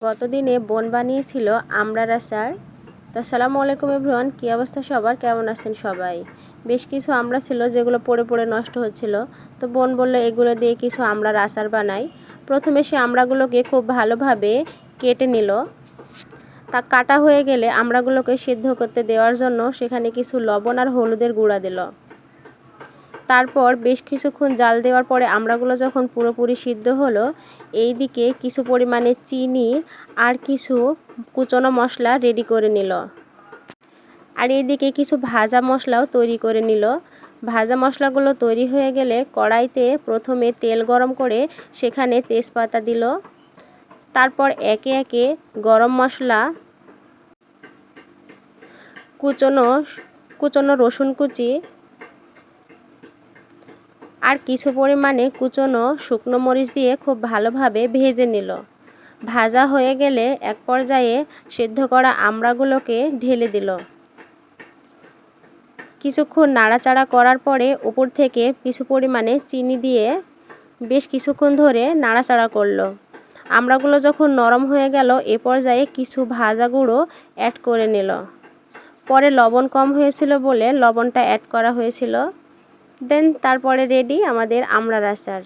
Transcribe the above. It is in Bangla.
গতদিনে বোন বানিয়েছিল আমড়ার আচার। তো আসসালামু আলাইকুম এভরিওয়ান, কী অবস্থা সবার, কেমন আছেন সবাই? বেশ কিছু আমড়া ছিল যেগুলো পড়ে পড়ে নষ্ট হচ্ছিল। তো বোন বললো এগুলো দিয়ে কিছু আমড়ার আচার বানাই। প্রথমে সে আমড়াগুলোকে খুব ভালোভাবে কেটে নিল। তা কাটা হয়ে গেলে আমড়াগুলোকে সিদ্ধ করতে দেওয়ার জন্য সেখানে কিছু লবণ আর হলুদের গুঁড়া দিল। তারপর বেশ কিছুক্ষণ জাল দেওয়ার পরে আমড়াগুলো যখন পুরোপুরি সিদ্ধ হলো, এই দিকে কিছু পরিমাণে চিনি আর কিছু কুচনো মশলা রেডি করে নিল। আর এইদিকে কিছু ভাজা মশলাও তৈরি করে নিল। ভাজা মশলাগুলো তৈরি হয়ে গেলে কড়াইতে প্রথমে তেল গরম করে সেখানে তেজপাতা দিল। তারপর একে একে গরম মশলা, কুচনো রসুন কুচি আর কিছু পরিমাণে কুচনো শুকনো মরিচ দিয়ে খুব ভালোভাবে ভেজে নিল। ভাজা হয়ে গেলে এক পর্যায়ে সিদ্ধ করা আমড়াগুলোকে ঢেলে দিল। কিছুক্ষণ নাড়াচাড়া করার পরে উপর থেকে কিছু পরিমাণে চিনি দিয়ে বেশ কিছুক্ষণ ধরে নাড়াচাড়া করলো। আমড়াগুলো যখন নরম হয়ে গেল এ পর্যায়ে কিছু ভাজা গুঁড়ো অ্যাড করে নিল। পরে লবণ কম হয়েছিল বলে লবণটা অ্যাড করা হয়েছিল। দেন তারপরে রেডি আমাদের আমড়ার আচার।